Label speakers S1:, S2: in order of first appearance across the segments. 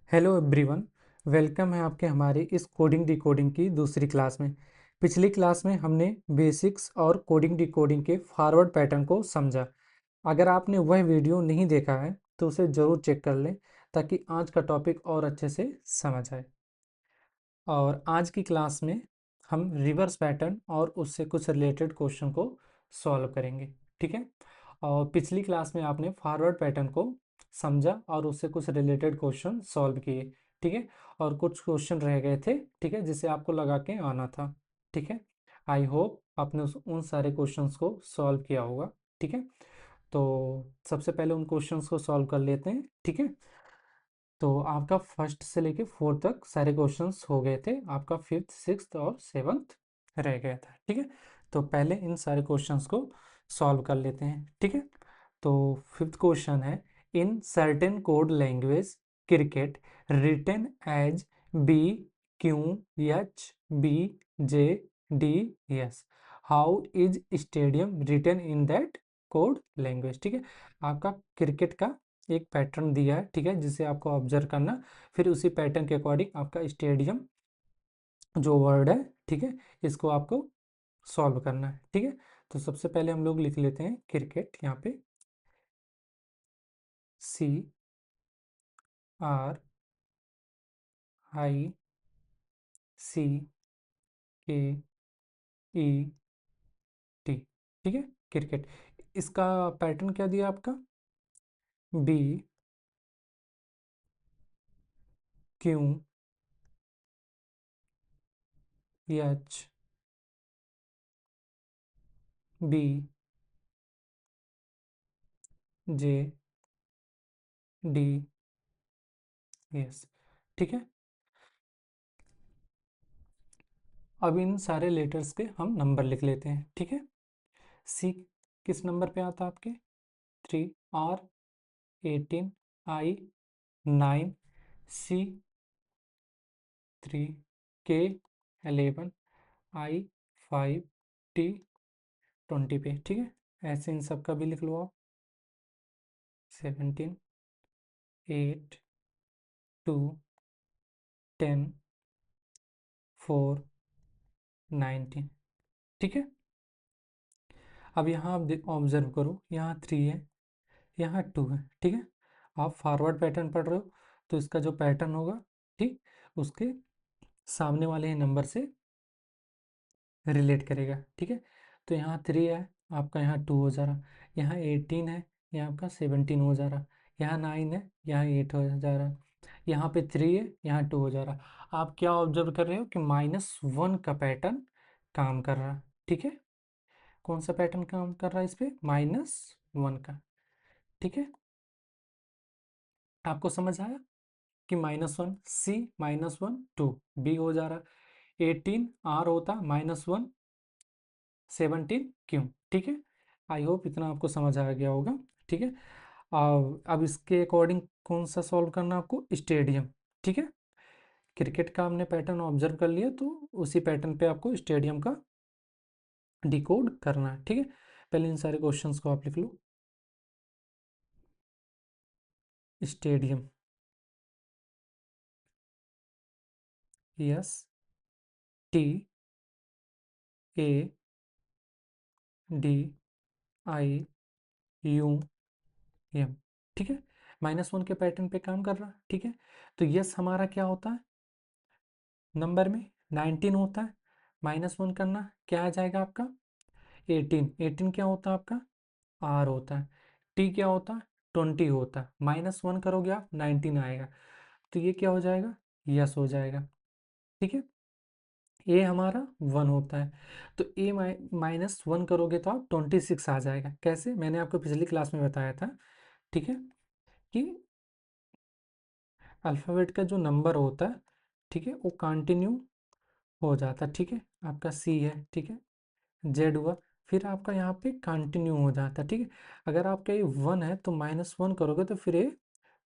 S1: Hello everyone. Welcome है आपके हमारे इस कोडिंग डिकोडिंग की दूसरी क्लास में। पिछली क्लास में हमने बेसिक्स और कोडिंग डिकोडिंग के फॉरवर्ड पैटर्न को समझा। अगर आपने वह वीडियो नहीं देखा है तो उसे ज़रूर चेक कर लें ताकि आज का टॉपिक और अच्छे से समझ आए। और आज की क्लास में हम रिवर्स पैटर्न और उससे कुछ रिलेटेड क्वेश्चन को सॉल्व करेंगे। ठीक है। और पिछली क्लास में आपने फॉरवर्ड पैटर्न को समझा और उससे कुछ रिलेटेड क्वेश्चन सॉल्व किए। ठीक है। और कुछ क्वेश्चन रह गए थे, ठीक है, जिसे आपको लगा के आना था। ठीक है। आई होप आपने उन सारे क्वेश्चंस को सॉल्व किया होगा। ठीक है। तो सबसे पहले उन क्वेश्चंस को सॉल्व कर लेते हैं। ठीक है। तो आपका फर्स्ट से लेके फोर्थ तक सारे क्वेश्चंस हो गए थे, आपका फिफ्थ सिक्स्थ और सेवन्थ रह गया था। ठीक है। तो पहले इन सारे क्वेश्चंस को सॉल्व कर लेते हैं। ठीक है। तो फिफ्थ क्वेश्चन है, in certain code language cricket written as B Q H B J D S, how is stadium written in that code language. ठीक है। आपका क्रिकेट का एक पैटर्न दिया है, ठीक है, जिसे आपको ऑब्जर्व करना, फिर उसी पैटर्न के अकॉर्डिंग आपका स्टेडियम जो वर्ड है, ठीक है, इसको आपको सॉल्व करना है। ठीक है। तो सबसे पहले हम लोग लिख लेते हैं क्रिकेट, यहाँ पे सी आर आई सी के ई टी। ठीक है। क्रिकेट, इसका पैटर्न क्या दिया आपका, B Q H B J D S. ठीक है। अब इन सारे लेटर्स के हम नंबर लिख लेते हैं। ठीक है। सी किस नंबर पे आता है आपके, 3, आर 18, आई 9, सी 3, के 11, आई 5, टी 20 पे। ठीक है। ऐसे इन सब का भी लिख लो आप, 17, 8, 2, 10, 4, 19। ठीक है। अब यहाँ आप ऑब्जर्व करो, यहाँ 3 है, यहाँ 2 है। ठीक है। आप फॉरवर्ड पैटर्न पढ़ रहे हो तो इसका जो पैटर्न होगा, ठीक, उसके सामने वाले नंबर से रिलेट करेगा। ठीक है। तो यहाँ 3 है, आपका यहाँ 2 हो जा रहा, यहाँ 18 है, यहाँ आपका 17 हो जा रहा, यहाँ 9 है, यहाँ 8 हो जा रहा, यहाँ पे 3 है, यहाँ 2 हो जा रहा। आप क्या ऑब्जर्व कर रहे हो कि -1 का पैटर्न काम कर रहा। ठीक है। कौन सा पैटर्न काम कर रहा है इस पे, -1 का। ठीक है। आपको समझ आया कि -1 सी, -1 2 बी हो जा रहा, 18 आर होता, -1 17 क्यों। ठीक है। आई होप इतना आपको समझ आ गया होगा। ठीक है। अब इसके अकॉर्डिंग कौन सा सॉल्व करना आपको, स्टेडियम। ठीक है। क्रिकेट का हमने पैटर्न ऑब्जर्व कर लिया तो उसी पैटर्न पे आपको स्टेडियम का डिकोड करना है। ठीक है। पहले इन सारे क्वेश्चंस को आप लिख लो। Stadium, S T A D I U M. ठीक है। -1 के पैटर्न पे काम कर रहा। ठीक है। तो यस हमारा क्या होता है, नंबर में 19 होता है, -1 करना क्या आ जाएगा आपका, 18। 18 क्या होता है आपका, आर होता है। टी क्या होता है, 20 होता है। -1 करोगे आप, 19 आएगा, तो ये क्या हो जाएगा, यस हो जाएगा। ठीक है। ए हमारा 1 होता है, तो ए -1 करोगे तो आप 26 आ जाएगा। कैसे, मैंने आपको पिछली क्लास में बताया था। ठीक है। कि अल्फ़ाबेट का जो नंबर होता है, ठीक है, वो कंटिन्यू हो जाता है। ठीक है। आपका सी है, ठीक है, जेड हुआ, फिर आपका यहाँ पे कंटिन्यू हो जाता है। ठीक है। अगर आपका ये 1 है तो -1 करोगे तो फिर ये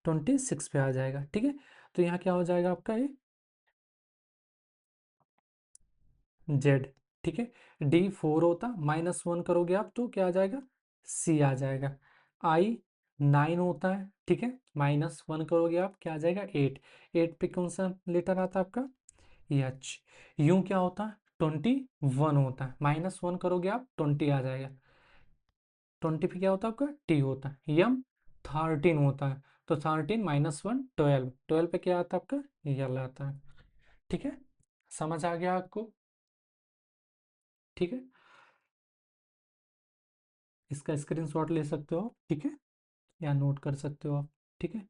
S1: 26 पे आ जाएगा। ठीक है। तो यहाँ क्या हो जाएगा आपका ये जेड। ठीक है। डी 4 होता, -1 करोगे आप तो क्या आ जाएगा, सी आ जाएगा। आई 9 होता है, ठीक है, -1 करोगे आप, क्या आ जाएगा 8। 8 पे कौन सा लेटर आता है आपका, एच। यू क्या होता है, 21 होता है, -1 करोगे आप 20 आ जाएगा। 20 पे क्या होता है आपका, टी होता है। यम 13 होता है, तो 13 -1 12। 12 पे क्या आता है आपका, यल आता है। ठीक है, समझ आ गया आपको। ठीक है, इसका स्क्रीनशॉट ले सकते हो आप, ठीक है, या नोट कर सकते हो आप। ठीक है,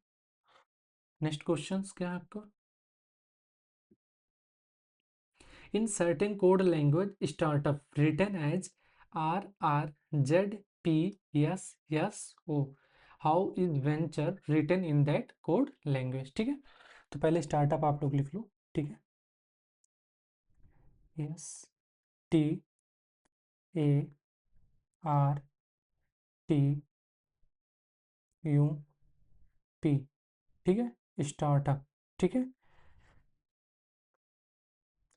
S1: नेक्स्ट क्वेश्चन क्या है आपका। In certain code language startup written as RRZPSSO, how is venture written in that code language. ठीक है, तो पहले स्टार्टअप आप लोग लिख लो। ठीक है, STARTUP। ठीक है, स्टार्टअप। ठीक है,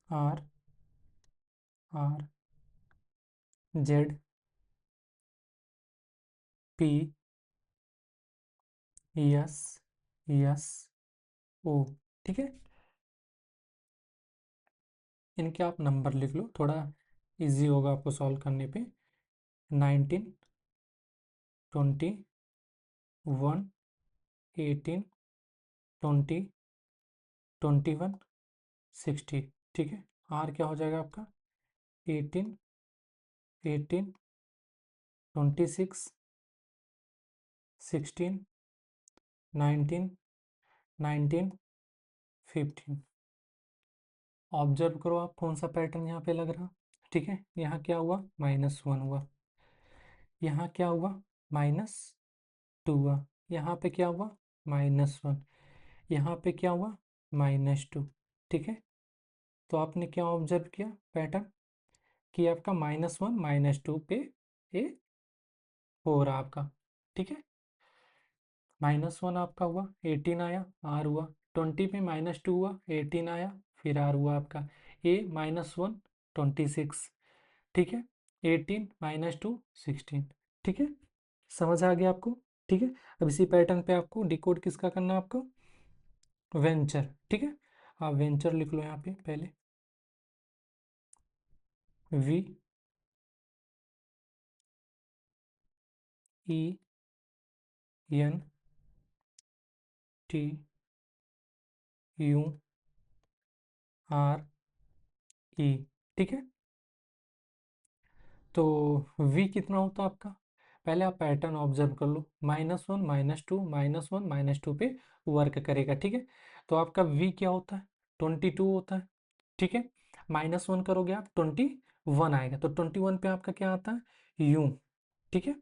S1: RRZPSSO। ठीक है, इनके आप नंबर लिख लो, थोड़ा इजी होगा आपको सॉल्व करने पे। 19, 20, 1, 18, 20, 21, 60। ठीक है, आर क्या हो जाएगा आपका, 18, 18, 26, 16, 19, 19, 15। ऑब्जर्व करो आप कौन सा पैटर्न यहाँ पे लग रहा। ठीक है, यहाँ क्या हुआ, -1 हुआ, यहाँ क्या हुआ, -2 हुआ, यहाँ पे क्या हुआ, -1, यहाँ पे क्या हुआ, -2। ठीक है, तो आपने क्या ऑब्जर्व किया पैटर्न, कि आपका -1 -2 पे ये हो रहा आपका। ठीक है, -1 आपका हुआ, 18 आया, आर हुआ। 20 पे -2 हुआ, 18 आया, फिर आर हुआ आपका। ए -1 26। ठीक है, 18 -2 16। ठीक है, समझ आ गया आपको। ठीक है, अब इसी पैटर्न पे आपको डिकोड किसका करना है आपको, वेंचर। ठीक है, आप वेंचर लिख लो यहाँ पे पहले, V E N T U R E. ठीक है, तो v कितना होता है आपका, पहले आप पैटर्न ऑब्जर्व कर लो, -1 -2 -1 -2 पे वर्क करेगा। ठीक है, तो आपका v क्या होता है, 22 होता है। ठीक है, -1 करोगे आप 21 आएगा, तो 21 पे आपका क्या आता है, u। ठीक है,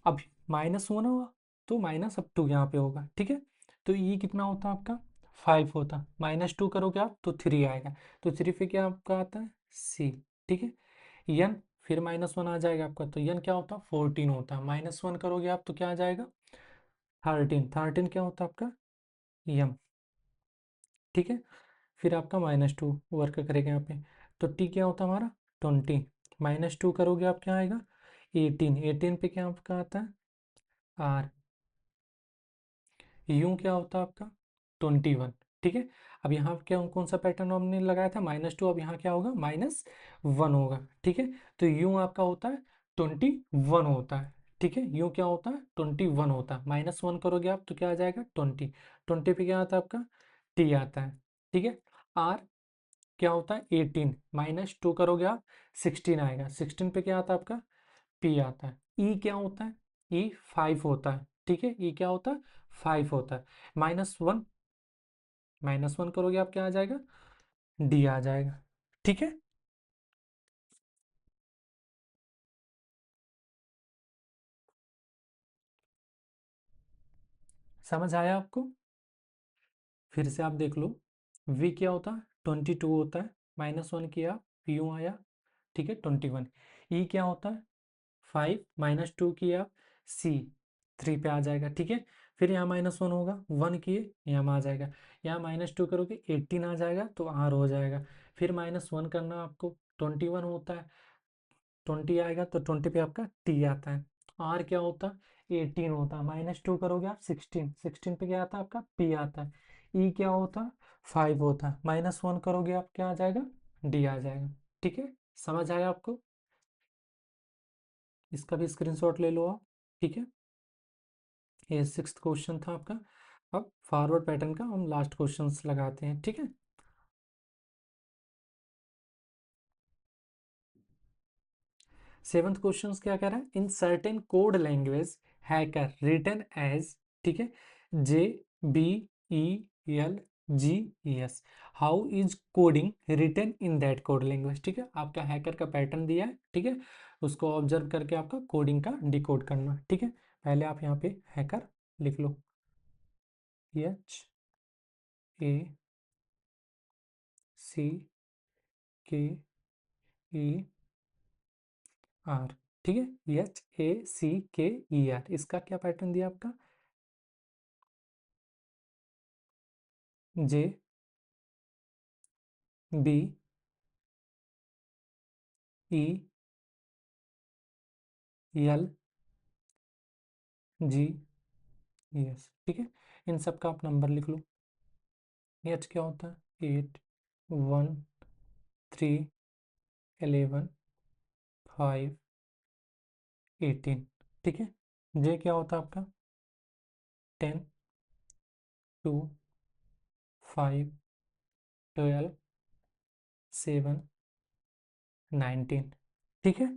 S1: अब -1 हुआ तो -2 यहाँ पे होगा। ठीक है, तो ये कितना होता है आपका, 5 होता, -2 करोगे आप तो 3 आएगा, तो 3 पे क्या आपका आता है, c। ठीक है, यन फिर -1 आ जाएगा आपका, तो यन क्या होता है, 14 होता है, -1 करोगे आप तो क्या आ जाएगा, 13। 13 क्या होता है आपका, यम। ठीक है, फिर आपका -2 वर्क करेगा यहाँ पे, तो टी क्या होता है हमारा, 20। -2 करोगे आप क्या आएगा, 18। 18 पे क्या आपका आता है, आर। यू क्या होता है आपका, 21। ठीक है, अब यहाँ क्या कौन सा पैटर्न हमने लगाया था, -2, अब यहाँ क्या होगा, -1 होगा। ठीक है, तो यू आपका होता है 21 होता है। ठीक है, यू क्या होता है, 21 होता है, -1 करोगे आप तो क्या आ जाएगा, 20। 20 पे क्या आता है आपका, टी आता है। ठीक है, आर क्या होता है, 18। -2 करोगे आप 16 आएगा, 16 पे क्या आता है आपका, पी आता है। ई क्या होता है, ई 5 होता है। ठीक है, ई क्या होता है, 5 होता है। -1 करोगे आप क्या आ जाएगा, डी आ जाएगा। ठीक है, समझ आया आपको। फिर से आप देख लो, वी क्या होता है, 22 होता है, -1 किया, यू आया। ठीक है, 21। ई क्या होता है, 5, -2 किया, सी 3 पे आ जाएगा। ठीक है, फिर यहाँ -1 होगा, 1 किए, यहाँ आ जाएगा। यहाँ -2 करोगे 18 आ जाएगा, तो आर हो जाएगा। फिर -1 करना आपको, 21 होता है, 20 आएगा, तो 20 पे आपका टी आता है। आर क्या होता है, 18 होता है, -2 करोगे आप 16, 16 पे क्या आता है आपका P आता है, E क्या होता है 5 होता है, -1 करोगे आप क्या आ जाएगा D आ जाएगा। ठीक है, समझ आया आपको? इसका भी स्क्रीनशॉट ले लो आप। ठीक है, ये 6th क्वेश्चन था आपका। अब फॉरवर्ड पैटर्न का हम लास्ट क्वेश्चंस लगाते हैं। ठीक है, 7th क्वेश्चन क्या कह रहा है, in certain code language hacker written as, ठीक है, JBELGES, how is coding written in that code language. ठीक है, आपका हैकर का पैटर्न दिया है, ठीक है, उसको ऑब्जर्व करके आपका कोडिंग का डिकोड करना। ठीक है, पहले आप यहाँ पे हैकर लिख लो, HACKER। ठीक है, HACKER, इसका क्या पैटर्न दिया आपका, JBELGES। ठीक है, इन सब का आप नंबर लिख लो। एच क्या होता है 8 1 3 11 5 18। ठीक है, जे क्या होता है आपका 10 2 5 12 7 19। ठीक है,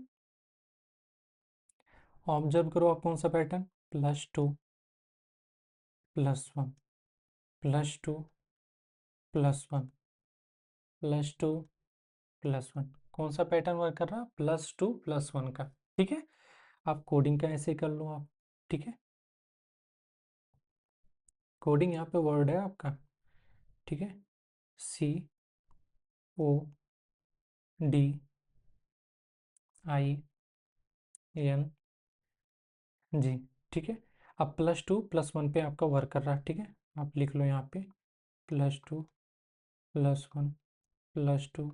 S1: ऑब्जर्व करो आप कौन सा पैटर्न, +2 +1 +2 +1 +2 +1, कौन सा पैटर्न वर्क कर रहा है, +2 +1 का। ठीक है, आप कोडिंग का ऐसे कर लो आप। ठीक है, कोडिंग यहाँ पे वर्ड है आपका। ठीक है, CODING। ठीक है, अब +2 +1 पे आपका वर्क कर रहा है। ठीक है, आप लिख लो यहाँ पे +2 +1 +2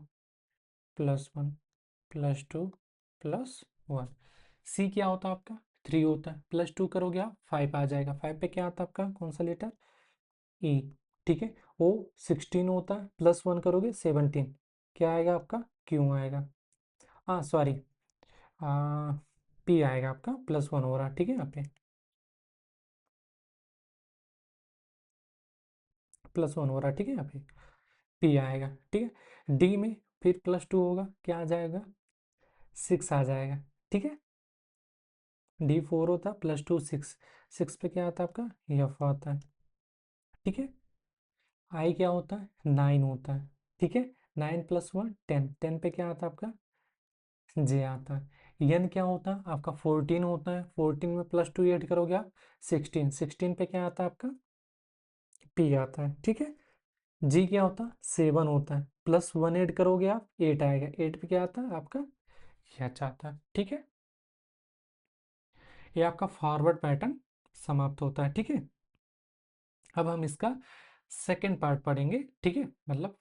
S1: +1 +2 +1। सी क्या होता है आपका 3 होता है, +2 करोगे आप 5 आ जाएगा, 5 पे क्या आता है आपका कौन सा लेटर, ई। ठीक है, ओ 16 होता है, +1 करोगे 17, क्या आएगा आपका क्यों आएगा, हाँ सॉरी, पी आएगा आपका, +1 हो रहा है। ठीक है, यहाँ पे +1 हो रहा है। ठीक है, यहाँ पे पी आएगा। ठीक है, डी में फिर +2 होगा, क्या आ जाएगा 6 आ जाएगा। ठीक है, D4 होता है, +2 6, 6 पे क्या आता है आपका एफ आता है। ठीक है, आई क्या होता है 9 होता है। ठीक है, 9 +1 10, 10 पे क्या आता है आपका जे आता है। एन क्या होता है आपका 14 होता है, 14 में +2 ऐड करोगे आप 16, 16 पे क्या आता है आपका पी आता है। ठीक है, जी क्या होता है 7 होता है, +1 ऐड करोगे आप 8 आएगा, 8 पे क्या आता है आपका एच आता है। ठीक है, ये आपका फॉरवर्ड पैटर्न समाप्त होता है। ठीक है, अब हम इसका सेकंड पार्ट पढ़ेंगे। ठीक है, मतलब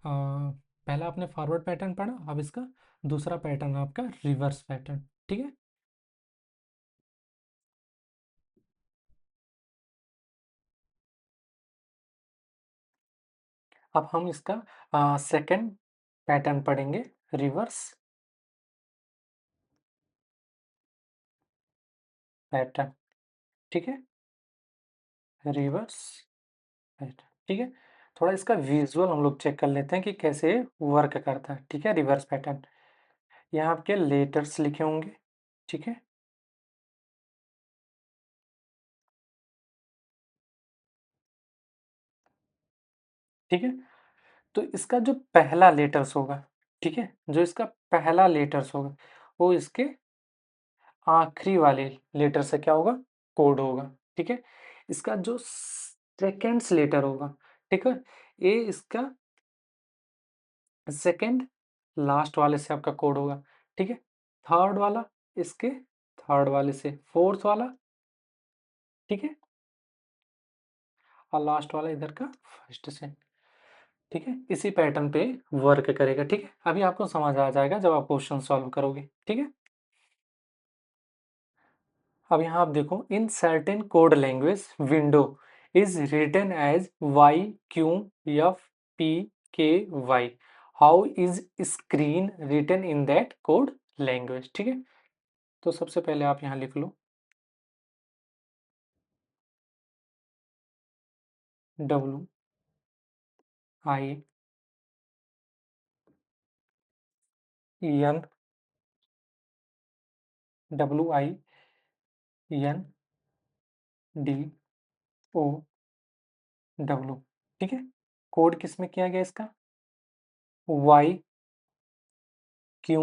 S1: पहला आपने फॉरवर्ड पैटर्न पढ़ा, अब इसका दूसरा पैटर्न आपका रिवर्स पैटर्न। ठीक है, अब हम इसका सेकंड पैटर्न पढ़ेंगे, रिवर्स पैटर्न। ठीक है, रिवर्स पैटर्न। ठीक है, थोड़ा इसका विजुअल हम लोग चेक कर लेते हैं कि कैसे वर्क करता है। ठीक है, रिवर्स पैटर्न, यहाँ आपके लेटर्स लिखे होंगे। ठीक है, ठीक है, तो इसका जो पहला लेटर्स होगा, ठीक है, जो इसका पहला लेटर्स होगा वो इसके आखिरी वाले लेटर से क्या होगा कोड होगा। ठीक है, इसका जो सेकेंड्स लेटर होगा, ठीक है, ये इसका सेकेंड लास्ट वाले से आपका कोड होगा। ठीक है, थर्ड वाला इसके थर्ड वाले से, फोर्थ वाला, ठीक है, और लास्ट वाला इधर का फर्स्ट से। ठीक है, इसी पैटर्न पे वर्क करेगा। ठीक है, अभी आपको समझ आ जाएगा जब आप क्वेश्चन सॉल्व करोगे। ठीक है, अब यहाँ आप देखो, in certain code language window is written as Y Q F P K Y. How is screen written in that code language. ठीक है, तो सबसे पहले आप यहाँ लिख लो W I N, W I N D O W. ठीक है, कोड किस में किया गया इसका, Y Q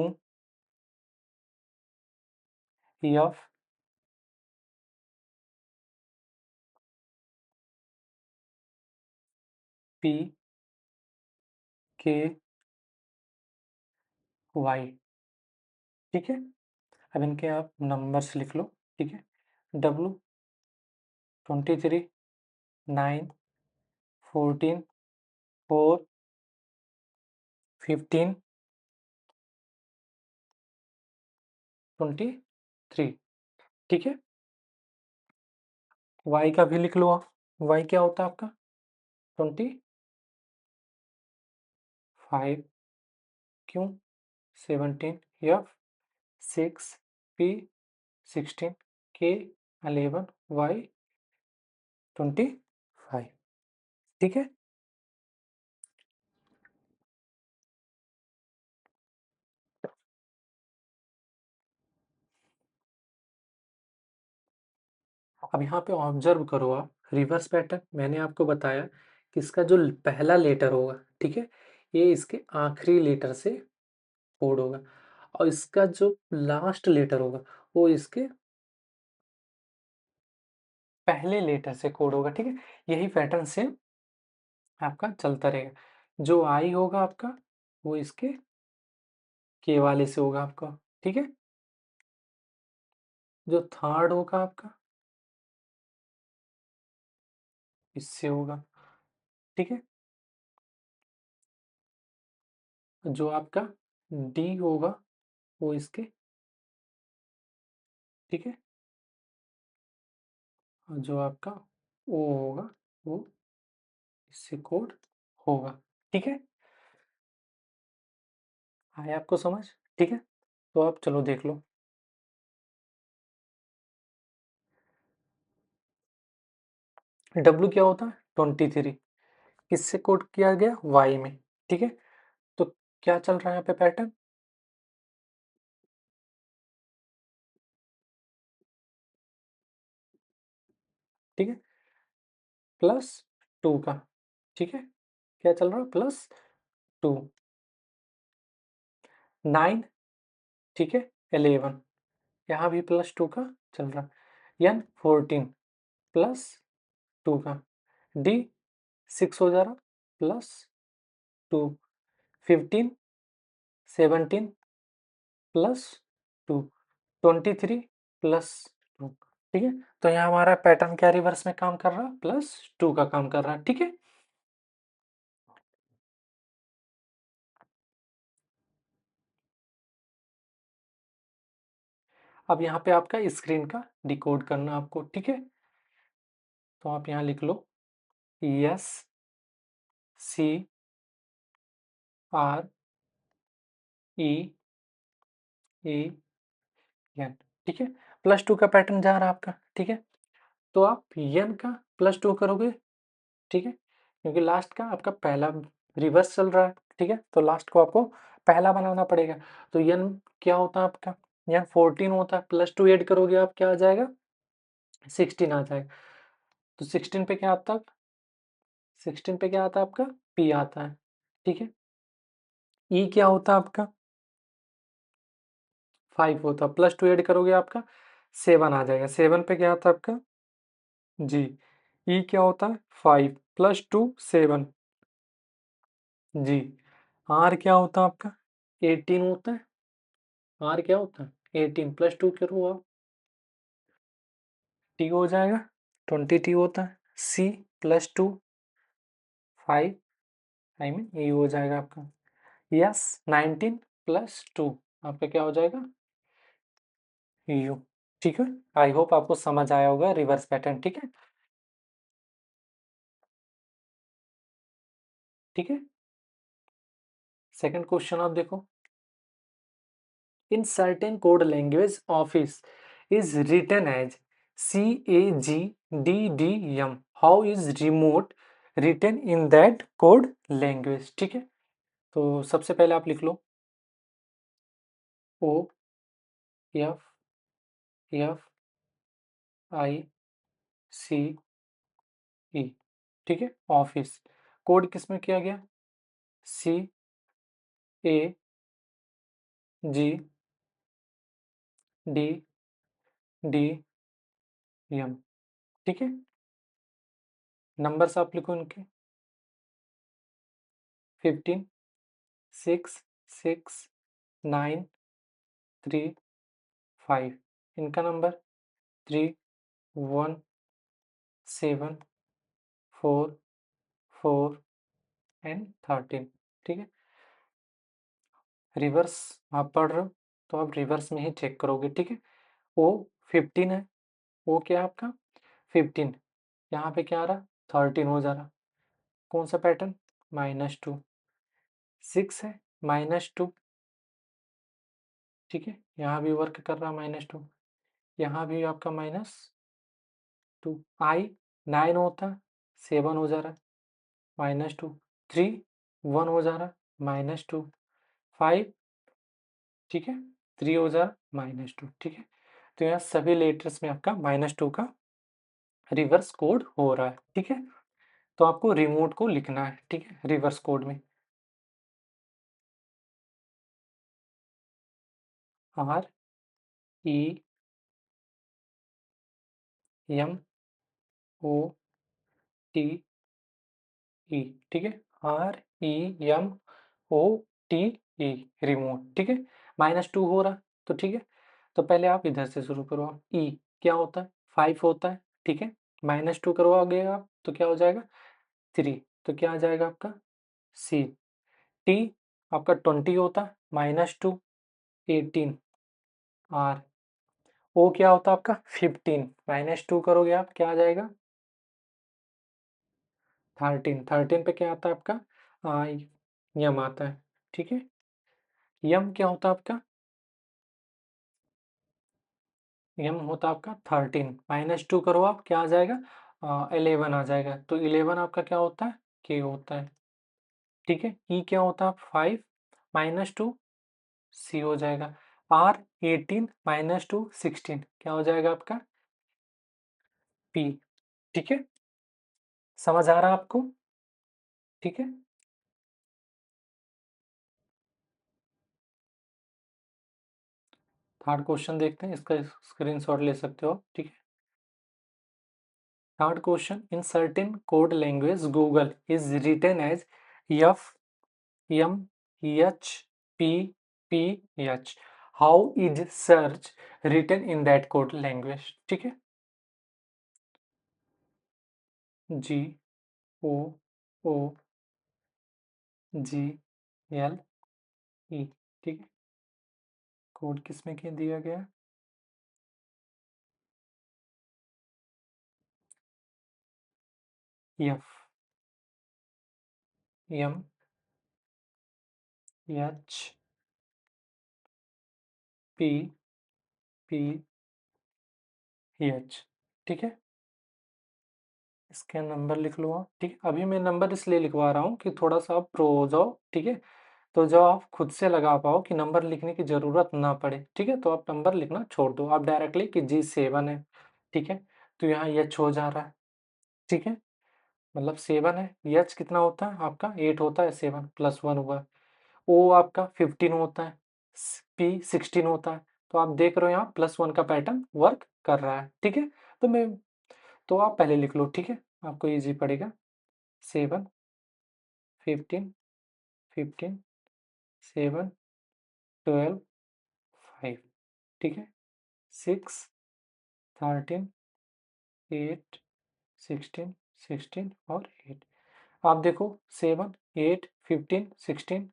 S1: F P K Y. ठीक है, अब इनके आप नंबर्स लिख लो। ठीक है, डब्लू 23, 9, 14, 4, 15, 23। ठीक है, वाई का भी लिख लो आप। वाई क्या होता है आपका, 25, क्यू 17, एफ 6, पी 16, के 11, वाई 25। ठीक है, अब यहाँ पे ऑब्जर्व करो आप रिवर्स पैटर्न। मैंने आपको बताया कि इसका जो पहला लेटर होगा, ठीक है, ये इसके आखिरी लेटर से कोड होगा, और इसका जो लास्ट लेटर होगा वो इसके पहले लेटर से कोड होगा। ठीक है, यही पैटर्न से आपका चलता रहेगा। जो आई होगा आपका वो इसके के वाले से होगा आपका। ठीक है, जो थर्ड होगा आपका इससे होगा। ठीक है, जो आपका डी होगा वो इसके, ठीक है, और जो आपका ओ होगा वो इससे कोड होगा। ठीक है, आए आपको समझ। ठीक है, तो आप चलो देख लो, डब्लू क्या होता है, 23, किससे कोड किया गया, वाई में। ठीक है, तो क्या चल रहा है यहाँ पे पैटर्न, ठीक है, +2 का। ठीक है, क्या चल रहा है, +2, 9, ठीक है, 11, यहाँ भी +2 का चल रहा है, एन 14 +2 का, डी 6 हो जा रहा, +2, 15, 17 +2, 23 +2। ठीक है, तो यहाँ हमारा पैटर्न क्या रिवर्स में काम कर रहा है, +2 का काम कर रहा है। ठीक है, अब यहाँ पे आपका स्क्रीन का डिकोड करना आपको। ठीक है, तो आप यहाँ लिख लो S C R E E N. ठीक है, +2 का पैटर्न जा रहा है आपका। ठीक है, तो आप एन का +2 करोगे। ठीक है, क्योंकि लास्ट का आपका पहला रिवर्स चल रहा है। ठीक है, तो लास्ट को आपको पहला बनाना पड़ेगा। तो एन क्या होता है आपका, एन 14 होता है, +2 ऐड करोगे आप क्या आ जाएगा, 16 आ जाएगा। तो 16 पे क्या आता है, 16 पे क्या आता है आपका, पी आता है। ठीक है, ई क्या होता है आपका, 5 होता है, +2 ऐड करोगे आपका 7 आ जाएगा। 7 पे क्या आता है आपका, जी, ई क्या होता है, 5 +2 7, जी। आर क्या होता है आपका, 18 होता है। आर क्या होता है, 18 +2 करो आप, टी हो जाएगा, 20 टी होता है। सी +2 5, आई मीन ये हो जाएगा आपका। यस 19 +2 आपका क्या हो जाएगा, यू। ठीक है, आई होप आपको समझ आया होगा रिवर्स पैटर्न। ठीक है, ठीक है। सेकंड क्वेश्चन आप देखो, in certain code language office is written as CAGDDM, how is remote written in that code language. ठीक है, तो सबसे पहले आप लिख लो OFFIC। ठीक है, ऑफिस कोड किस में किया गया, CAGDDM। ठीक है, नंबर्स आप लिखो इनके, 15, 6, 6, 9, 3, 5। इनका नंबर 3, 1, 7, 4, 4 एंड 13। ठीक है, रिवर्स आप पढ़ रहे हो तो आप रिवर्स में ही चेक करोगे। ठीक है, ओ 15 है, ओ क्या है आपका 15, यहाँ पे क्या आ रहा 13 हो जा रहा, कौन सा पैटर्न -2। 6 है -2, ठीक है, यहाँ भी वर्क कर रहा -2, यहाँ भी आपका -2। आई 9 होता 7 हो जा रहा -2। 3 1 हो जा रहा -2। 5, ठीक है, 3 हो जा रहा -2। ठीक है, तो यहाँ सभी लेटर्स में आपका -2 का रिवर्स कोड हो रहा है। ठीक है, तो आपको रिमोट को लिखना है। ठीक है, रिवर्स कोड में REMOTE। ठीक है, REMOTE, रिमोट। ठीक है, -2 हो रहा, तो ठीक है, तो पहले आप इधर से शुरू करो। ई क्या होता है 5 होता है। ठीक है, -2 करवाओगे आप तो क्या हो जाएगा 3, तो क्या आ जाएगा आपका सी। टी आपका 20 होता है -2, 18। आर ओ क्या होता है आपका 15, -2 करोगे आप क्या आ जाएगा 13। 13 पे क्या आता है आपका यम आता है। ठीक है, यम क्या होता है आपका, यम होता है आपका 13, -2 करो आप क्या आ जाएगा 11 आ जाएगा, तो 11 आपका क्या होता है के होता है। ठीक है, ई क्या होता है 5, -2 सी हो जाएगा। आर 18, -2 16 क्या हो जाएगा आपका पी। ठीक है, समझ आ रहा है आपको। ठीक है, थर्ड क्वेश्चन देखते हैं, इसका स्क्रीनशॉट ले सकते हो आप। ठीक है, third question, in certain code language Google is written as F M H P P H, how is search written in that code language. ठीक है, जी ओ ओ जी एल ई। ठीक है, कोड किसमें के दिया गया है, F M H P P H. ठीक है, इसके नंबर लिख लो आप। ठीक है, अभी मैं नंबर इसलिए लिखवा रहा हूँ कि थोड़ा सा आप प्रो हो जाओ। ठीक है, तो जो आप खुद से लगा पाओ कि नंबर लिखने की ज़रूरत ना पड़े। ठीक है, तो आप नंबर लिखना छोड़ दो, आप डायरेक्टली कि G7 है। ठीक है, तो यहाँ एच हो जा रहा है। ठीक है, मतलब 7 है, एच कितना होता है आपका 8 होता है, 7 +1 हुआ। ओ आपका 15 होता है, पी 16 होता है, तो आप देख रहे हो यहाँ +1 का पैटर्न वर्क कर रहा है। ठीक है, तो मैं तो आप पहले लिख लो। ठीक है, आपको ईजी पड़ेगा। 7, 15, 15, 7, 12, 5। ठीक है, 6, 13, 8, 16, 16 और 8। आप देखो 7, 8, 15, 16,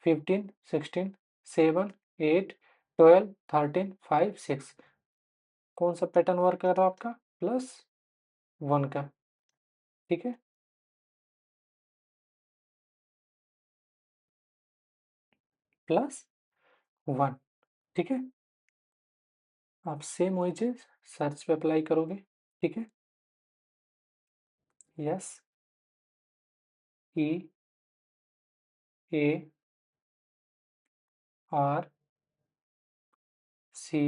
S1: 15, 16, 7, 8, 12, 13, 5, 6। कौन सा पैटर्न वर्क कर रहा है आपका, +1 का, ठीक है, +1, ठीक है। आप सेम वही चीज सर्च पे अप्लाई करोगे, ठीक है। Yes, E A R C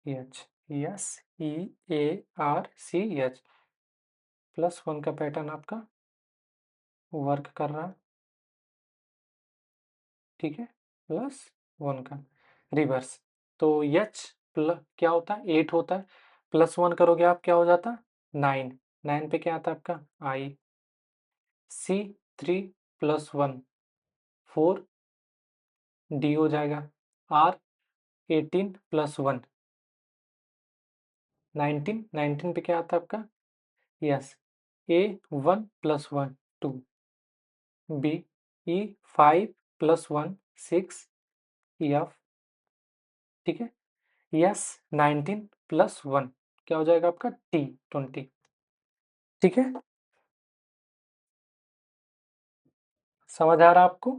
S1: H, yes, E A R C H, +1 का पैटर्न आपका वर्क कर रहा है, ठीक है, +1 का रिवर्स। तो एच प्लस क्या होता है, 8 होता है, +1 करोगे आप क्या हो जाता है, 9, 9 पे क्या आता है आपका आई, सी 3 +1 4, डी हो जाएगा, आर 18 +1 19, 19 पे क्या आता है आपका, यस, ए 1 +1 2, बी ई 5 +1 6, एफ, ठीक है, यस 19 +1 क्या हो जाएगा आपका टी 20, ठीक है। समझ आ रहा आपको,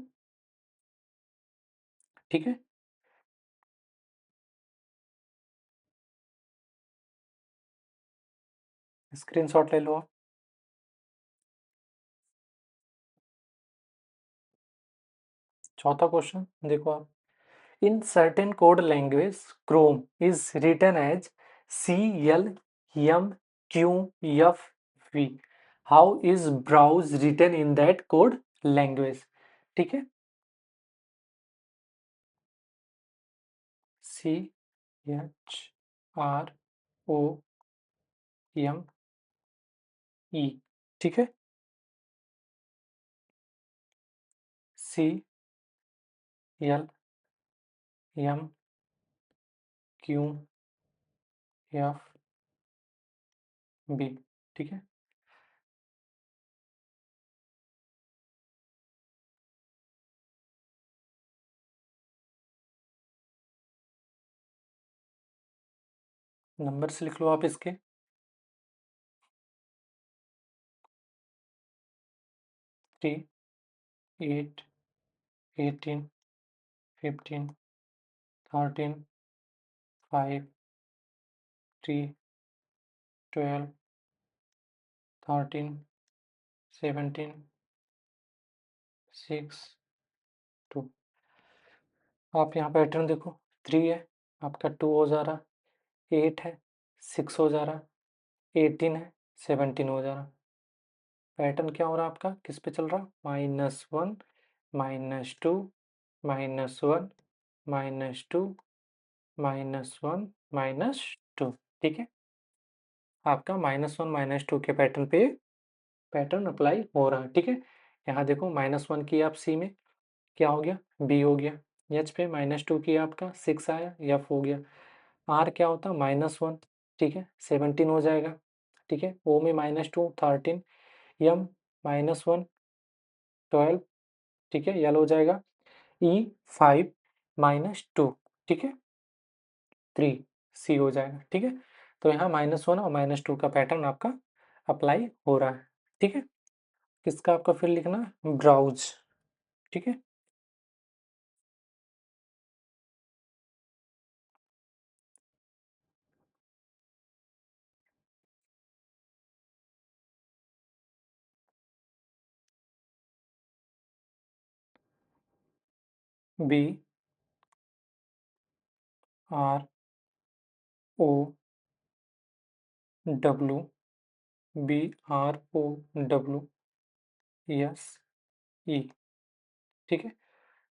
S1: ठीक है। स्क्रीनशॉट ले लो आप। चौथा क्वेश्चन देखो आप, in certain code language Chrome is written as CLMQFV, how is browse written in that code language, ठीक है, CHROME, ठीक है, CLMQFB, ठीक है। नंबर से लिख लो आप इसके, 3 8 18 15 13 5 3 12 13 17 6 2। आप यहाँ पैटर्न देखो, 3 है आपका, 2 हो जा रहा, 8 है 6 हो जा रहा, 18 है 17 हो जा रहा। पैटर्न क्या हो रहा आपका, किस पे चल रहा, -1 -2 -1 -2 -1 -2, ठीक है। आपका -1 -2 के पैटर्न पे पैटर्न अप्लाई हो रहा है, ठीक है। यहाँ देखो -1 की आप सी में क्या हो गया, बी हो गया, एच पे -2 की आपका 6 आया, एफ हो गया, आर क्या होता -1, ठीक है, 17 हो जाएगा, ठीक है, ओ में -2 13, एम -1 12, ठीक है, यल हो जाएगा, ई 5 -2, ठीक है, 3, सी हो जाएगा, ठीक है। तो यहाँ -1 और -2 का पैटर्न आपका अप्लाई हो रहा है, ठीक है। किसका आपका फिर लिखना, ब्राउज, ठीक है। B R O W, B R O W S E, ठीक है।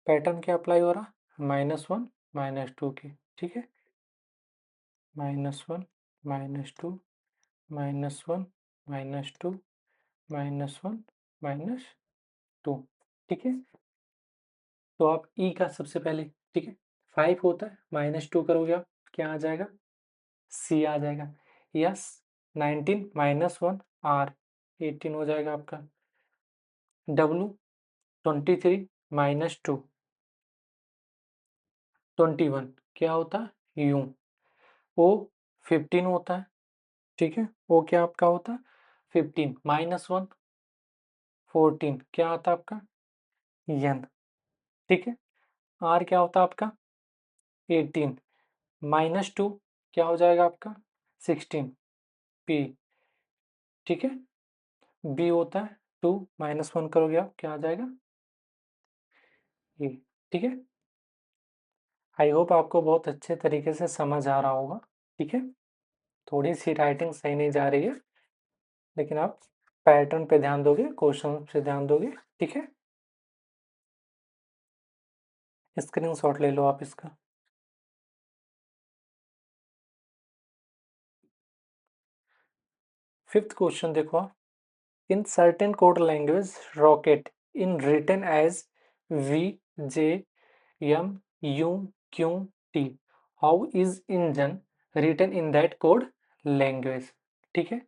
S1: पैटर्न क्या अप्लाई हो रहा, -1 -2 की, ठीक है, -1 -2 -1 -2 -1 -2, ठीक है। तो आप ई का सबसे पहले, ठीक है, 5 होता है, -2 करोगे आप क्या आ जाएगा, सी आ जाएगा, यस 19 -1 आर 18 हो जाएगा आपका, डब्लू 23 -2 21 क्या होता है, यू, ओ 15 होता है, ठीक है। ओ क्या आपका होता है 15 -1 14 क्या आता है आपका n, ठीक है। r क्या होता है आपका 18 -2 क्या हो जाएगा आपका 16 p, ठीक है। b होता है 2 -1 करोगे आप क्या आ जाएगा a, ठीक है। आई होप आपको बहुत अच्छे तरीके से समझ आ रहा होगा, ठीक है। थोड़ी सी राइटिंग सही नहीं जा रही है, लेकिन आप पैटर्न पे ध्यान दोगे, क्वेश्चन पे ध्यान दोगे, ठीक है। स्क्रीनशॉट ले लो आप इसका। फिफ्थ क्वेश्चन देखो आप, in certain code language rocket in written as V J M U Q T, how is engine written in that code language, ठीक है।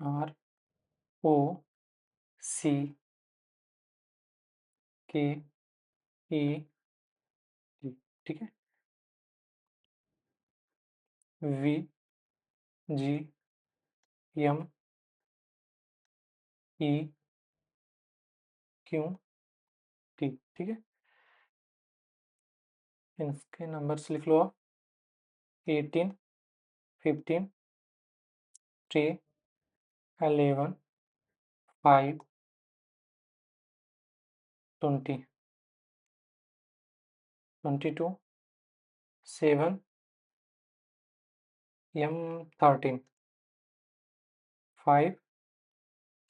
S1: आर ओ सी के ई टी, ठीक है। V G M E Q T, ठीक है। इनके numbers लिख लो आप 18 15 3 11 5 20 22 7 एम 13 5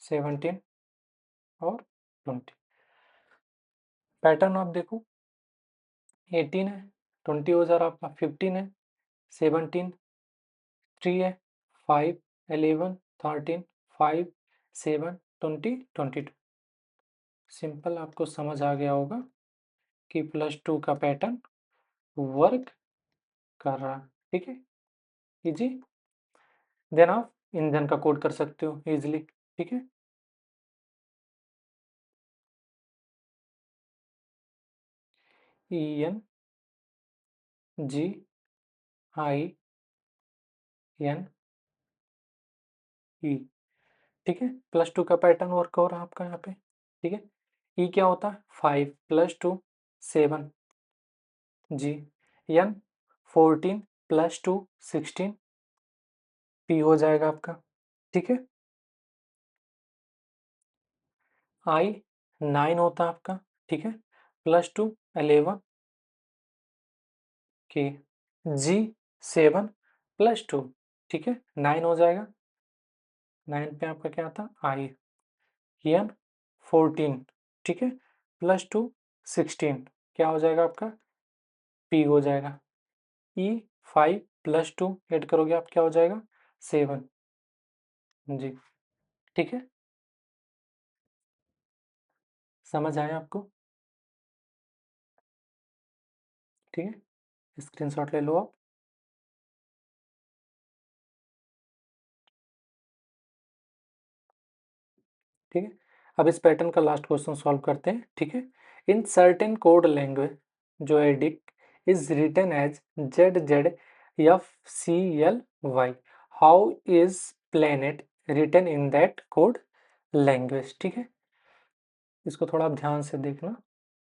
S1: 17 और 20। पैटर्न आप देखो 18 है, 20 हो जा रहा आपका, 15 है, 17 3 है, 5 11 13 5 7 20 22। सिंपल आपको समझ आ गया होगा कि +2 का पैटर्न वर्क कर रहा है, ठीक है। इजी, देन आप इंजन का कोड कर सकते हो इजिली, ठीक है। E N G I N E, ठीक है। +2 का पैटर्न वर्क हो रहा है आपका यहाँ पे, ठीक है। ई क्या होता है 5 +2 7 जी, एन 14 +2 16 पी हो जाएगा आपका, ठीक है। आई 9 होता है आपका, ठीक है। +2 11 के, जी 7 +2, ठीक है 9 हो जाएगा। 9 पे आपका क्या आता आई, एन 14, ठीक है +2 16 क्या हो जाएगा आपका पी हो जाएगा। ई 5 +2 ऐड करोगे आप क्या हो जाएगा 7 जी, ठीक है। समझ आया आपको, ठीक है। स्क्रीनशॉट ले लो आप, ठीक है। अब इस पैटर्न का लास्ट क्वेश्चन सॉल्व करते हैं, ठीक है। In certain code language zodiac is written as ZZFCLY, how is planet written in that code language, ठीक है। इसको थोड़ा आप ध्यान से देखना,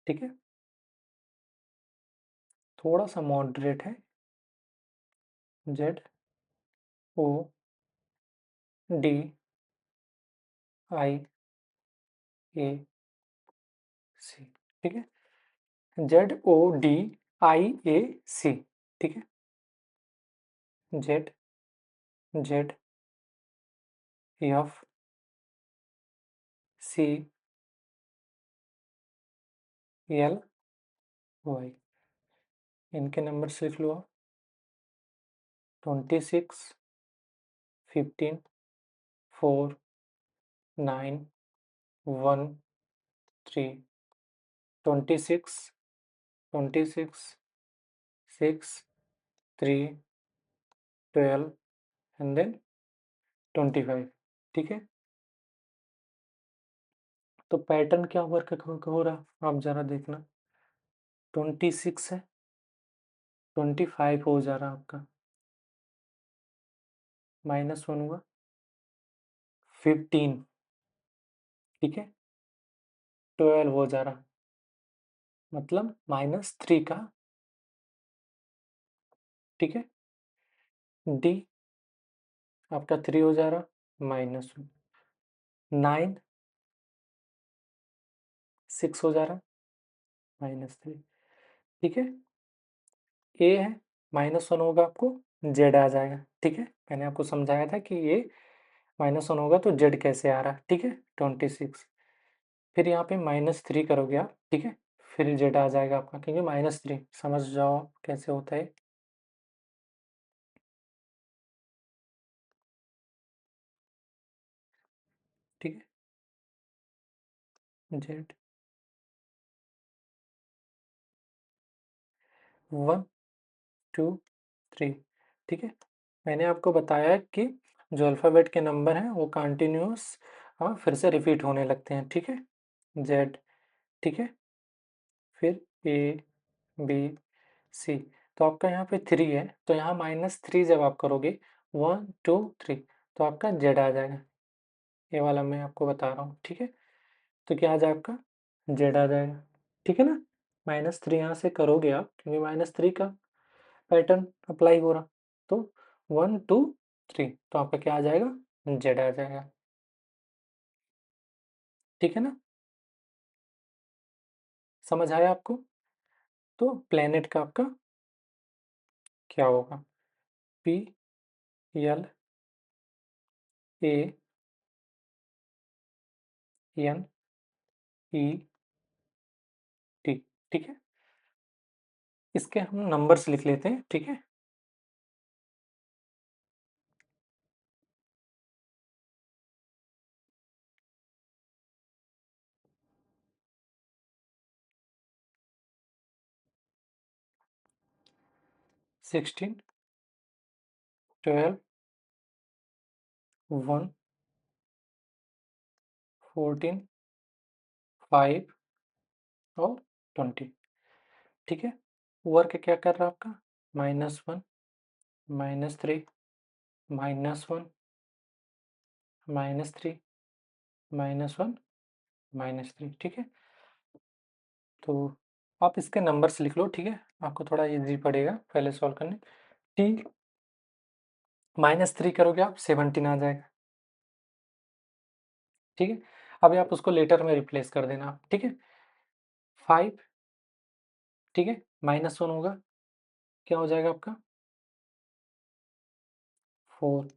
S1: ठीक है। थोड़ा सा मॉडरेट है, ZODIAC, ठीक है। ZODIAC, ठीक है। ZZFCLY, इनके नंबर लिख लो आप 26 15 4 9 1 3, 26 26 6 3 12 एंड देन 25, ठीक है। तो पैटर्न क्या वर्क हो रहा आप जरा देखना, 26 है, 25 हो जा रहा आपका, -1 हुआ, 15, ठीक है, 12 हो जा रहा, मतलब -3 का, ठीक है, डी आपका 3 हो जा रहा, -1, 9 6 हो जा रहा, -3, ठीक है, ए है, -1 होगा आपको, जेड आ जाएगा, ठीक है, मैंने आपको समझाया था कि ये -1 होगा तो जेड कैसे आ रहा, ठीक है, 26, फिर यहाँ पे -3 करोगे आप, ठीक है, फिर जेड आ जाएगा आपका, क्योंकि -3 समझ जाओ कैसे होता है, ठीक है, जेड 1 2 3, ठीक है, मैंने आपको बताया कि जो अल्फ़ाबेट के नंबर हैं वो कंटिन्यूअस फिर से रिपीट होने लगते हैं, ठीक है, जेड, ठीक है, फिर ए बी सी, तो आपका यहाँ पे 3 है, तो यहाँ -3 जब आप करोगे 1 2 3, तो आपका जेड आ जाएगा, ये वाला मैं आपको बता रहा हूँ, ठीक है, तो क्या आ जाएगा आपका, जेड आ जाएगा, ठीक है ना, -3 यहाँ से करोगे आप, क्योंकि -3 का पैटर्न अप्लाई हो रहा, तो 1 2 3, तो आपका क्या आ जाएगा, जेड आ जाएगा, ठीक है ना, समझ आया आपको, तो प्लेनेट का आपका क्या होगा, P L A N E T, ठीक है, इसके हम नंबर्स लिख लेते हैं, ठीक है, 16 12 1 14 5 और 20, ठीक है, वर्क क्या कर रहा है आपका, -1 -3 -1 -3 -1 -3, ठीक है, तो आप इसके नंबर्स लिख लो, ठीक है, आपको थोड़ा इजी पड़ेगा पहले सॉल्व करने, टी -3 करोगे आप 17 आ जाएगा, ठीक है, अभी आप उसको लेटर में रिप्लेस कर देना, ठीक है, 5, ठीक है, -1 होगा, क्या हो जाएगा आपका, 4,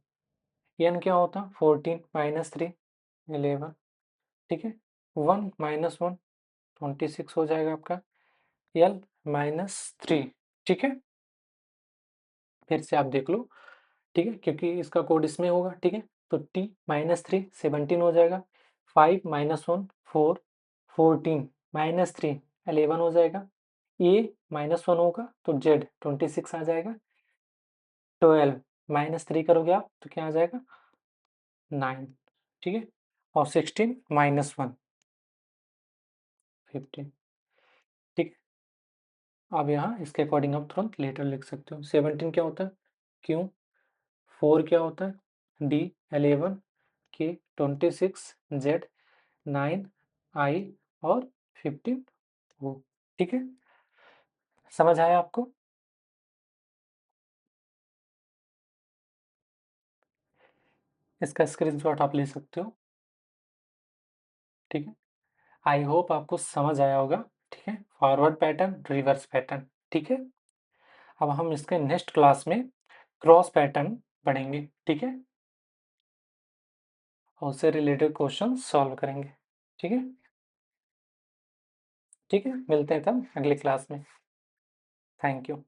S1: एन क्या होता, 14 -3 11, ठीक है, 1 -1 26 हो जाएगा आपका, एल -3, ठीक है, फिर से आप देख लो, ठीक है, क्योंकि इसका कोड इसमें होगा, ठीक है, तो टी -3 17 हो जाएगा, 5 -1 4 14 -3 11 हो जाएगा, ए -1 होगा तो जेड 26 आ जाएगा, 12 -3 करोगे आप तो क्या आ जाएगा, 9, ठीक है, और 16 -1 15, ठीक है, अब यहाँ इसके अकॉर्डिंग आप तुरंत लेटर लिख सकते हो, 17 क्या होता है, क्यू, 4 क्या होता है, डी, 11 के, 26 जेड, 9 आई और 15 ओ, ठीक है, समझ आया आपको, इसका स्क्रीनशॉट आप ले सकते हो, ठीक है, आई होप आपको समझ आया होगा, ठीक है, फॉरवर्ड पैटर्न रिवर्स पैटर्न, ठीक है, अब हम इसके नेक्स्ट क्लास में क्रॉस पैटर्न पढ़ेंगे, ठीक है, और उससे रिलेटेड क्वेश्चन सॉल्व करेंगे, ठीक है, ठीक है, मिलते हैं तब अगले क्लास में, थैंक यू।